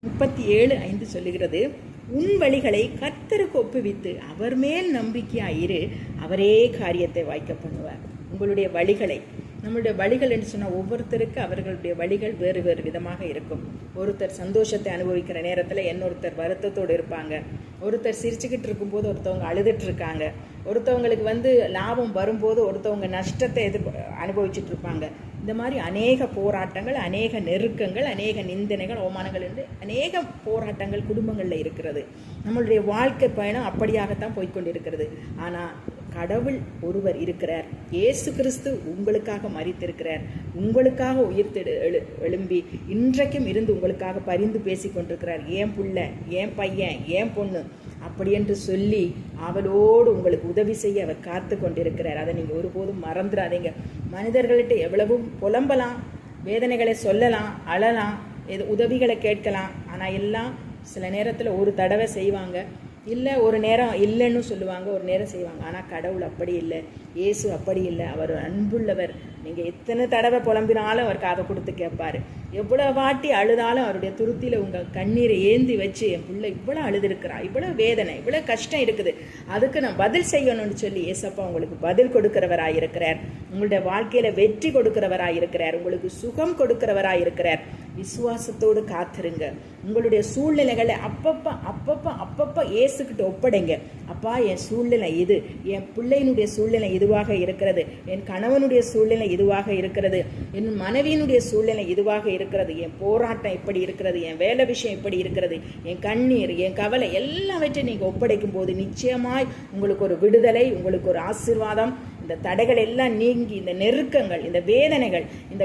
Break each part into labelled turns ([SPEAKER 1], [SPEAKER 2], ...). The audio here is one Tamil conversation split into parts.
[SPEAKER 1] 37:5 சொல்லுகிறது, உன் வழிகளை கர்த்தருக்கு ஒப்புவித்து அவர் மேல் நம்பிக்கையாயிரு, அவரே காரியத்தை வாய்க்க பண்ணுவார். உங்களுடைய வழிகளை, நம்மளுடைய வழிகள் என்று சொன்னால் ஒவ்வொருத்தருக்கு அவர்களுடைய வழிகள் வேறு வேறு விதமாக இருக்கும். ஒருத்தர் சந்தோஷத்தை அனுபவிக்கிற நேரத்தில் இன்னொருத்தர் வருத்தத்தோடு இருப்பாங்க. ஒருத்தர் சிரிச்சுக்கிட்டு இருக்கும்போது ஒருத்தவங்க அழுதுட்டு இருக்காங்க. ஒருத்தவங்களுக்கு லாபம் வரும்போது ஒருத்தவங்க நஷ்டத்தை அனுபவிச்சுட்டு இருப்பாங்க. இந்த மாதிரி அநேக போராட்டங்கள், அநேக நெருக்கங்கள், அநேக நிந்தனைகள், அவமானங்கள் என்று அநேக போராட்டங்கள் குடும்பங்களில் இருக்கிறது. நம்மளுடைய வாழ்க்கை பயணம் அப்படியாகத்தான் போய்கொண்டிருக்கிறது. ஆனால் கடவுள் ஒருவர் இருக்கிறார். இயேசு கிறிஸ்து உங்களுக்காக மரித்திருக்கிறார். உங்களுக்காக உயிர்த்தெடு எழும்பி இன்றைக்கும் இருந்து உங்களுக்காக பரிந்து பேசி கொண்டிருக்கிறார். ஏன் புள்ள, ஏன் பையன், ஏன் பொண்ணு அப்படி என்று சொல்லி அவளோடு உங்களுக்கு உதவி செய்ய அவர் காத்து கொண்டிருக்கிறார். அதை நீங்கள் ஒருபோதும் மறந்துடாதீங்க. மனிதர்கள்ட்ட எவ்வளவும் புலம்பலாம், வேதனைகளை சொல்லலாம், அழலாம், உதவிகளை கேட்கலாம். ஆனால் எல்லாம் சில நேரத்தில் ஒரு தடவை செய்வாங்க, இல்லை ஒரு நேரம் இல்லைன்னு சொல்லுவாங்க, ஒரு நேரம் செய்வாங்க. ஆனால் கடவுள் அப்படி இல்லை, இயேசு அப்படி இல்லை. அவர் அன்புள்ளவர். நீங்கள் எத்தனை தடவை புலம்பினாலும் அவர் காதை கொடுத்து கேட்பார். எவ்வளோ வாட்டி அழுதாலும் அவருடைய துருத்தியில் உங்கள் கண்ணீரை ஏந்தி வச்சு, என் பிள்ளை இவ்வளோ அழுதுருக்கிறா, இவ்வளோ வேதனை, இவ்வளோ கஷ்டம் இருக்குது, அதுக்கு நான் பதில் செய்யணும்னு சொல்லி ஏசப்பா உங்களுக்கு பதில் கொடுக்கிறவராக இருக்கிறார். உங்களுடைய வாழ்க்கையில் வெற்றி கொடுக்கிறவராக இருக்கிறார். உங்களுக்கு சுகம் கொடுக்கிறவராக இருக்கிறார். விசுவாசத்தோடு காத்திருங்க. உங்களுடைய சூழ்நிலைகளை அப்பப்போ இயேசுக்கிட்ட ஒப்படைங்க. அப்பா, என் சூழ்நிலை இது, என் பிள்ளையினுடைய சூழ்நிலை இதுவாக இருக்கிறது, என் கணவனுடைய சூழ்நிலை இதுவாக இருக்கிறது, என் மனைவியினுடைய சூழ்நிலை இதுவாக இருக்கிறது, என் போராட்டம் இப்படி இருக்கிறது, என் வேலை விஷயம் இப்படி இருக்கிறது, என் கண்ணீர், என் கவலை எல்லாவற்றையும் நீங்கள் ஒப்படைக்கும் போது நிச்சயமாய் உங்களுக்கு ஒரு விடுதலை, உங்களுக்கு ஒரு ஆசீர்வாதம், இந்த தடைகள் எல்லாம் நீங்கி, இந்த நெருக்கங்கள், இந்த வேதனைகள், இந்த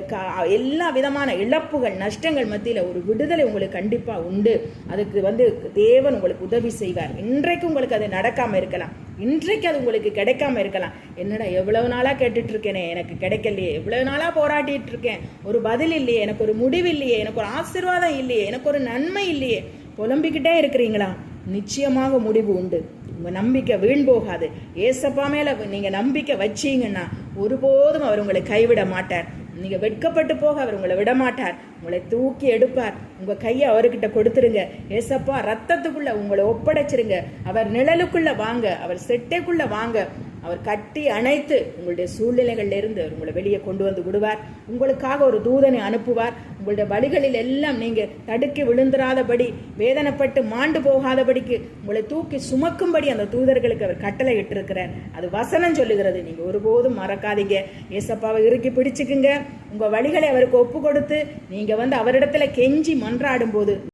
[SPEAKER 1] எல்லா விதமான இழப்புகள், நஷ்டங்கள் மத்தியில் ஒரு விடுதலை உங்களுக்கு கண்டிப்பாக உண்டு. அதுக்கு தேவன் உங்களுக்கு உதவி செய்வார். இன்றைக்கு உங்களுக்கு அது நடக்காமல் இருக்கலாம், இன்றைக்கு அது உங்களுக்கு கிடைக்காம இருக்கலாம். என்னடா எவ்வளவு நாளாக கேட்டுட்டு இருக்கேனே, எனக்கு கிடைக்கலையே, எவ்வளவு நாளாக போராட்டிட்டு இருக்கேன், ஒரு பதில் இல்லையே, எனக்கு ஒரு முடிவு இல்லையே, எனக்கு ஒரு ஆசீர்வாதம் இல்லையே, எனக்கு ஒரு நன்மை இல்லையே, புலம்பிக்கிட்டே இருக்கிறீங்களா? நிச்சயமாக முடிவு உண்டு. உங்கள் நம்பிக்கை வீண் போகாது. ஏசப்பா மேலே நீங்கள் நம்பிக்கை வச்சீங்கன்னா ஒருபோதும் அவர் உங்களை கைவிட மாட்டார். நீங்கள் வெட்கப்பட்டு போக அவர் உங்களை விட மாட்டார். உங்களை தூக்கி எடுப்பார். உங்கள் கையை அவர்கிட்ட கொடுத்துருங்க. ஏசப்பா ரத்தத்துக்குள்ளே உங்களை ஒப்படைச்சிருங்க. அவர் நிழலுக்குள்ளே வாங்க, அவர் செட்டைக்குள்ளே வாங்க. அவர் கட்டி அணைத்து உங்களுடைய சூழ்நிலைகளிலிருந்து உங்களை வெளியே கொண்டு வந்து விடுவார். உங்களுக்காக ஒரு தூதனை அனுப்புவார். உங்களுடைய வழிகளில் எல்லாம் நீங்கள் தடுக்கி விழுந்துராதபடி, வேதனைப்பட்டு மாண்டு போகாதபடிக்கு உங்களை தூக்கி சுமக்கும்படி அந்த தூதர்களுக்கு அவர் கட்டளை இட்டிருக்கிறார். அது வசனம் சொல்லுகிறது. நீங்கள் ஒருபோதும் மறக்காதீங்க. ஏசப்பாவை இறுக்கி பிடிச்சுக்குங்க. உங்கள் வழிகளை அவருக்கு ஒப்பு கொடுத்து நீங்கள் அவரிடத்துல கெஞ்சி மன்றாடும் போது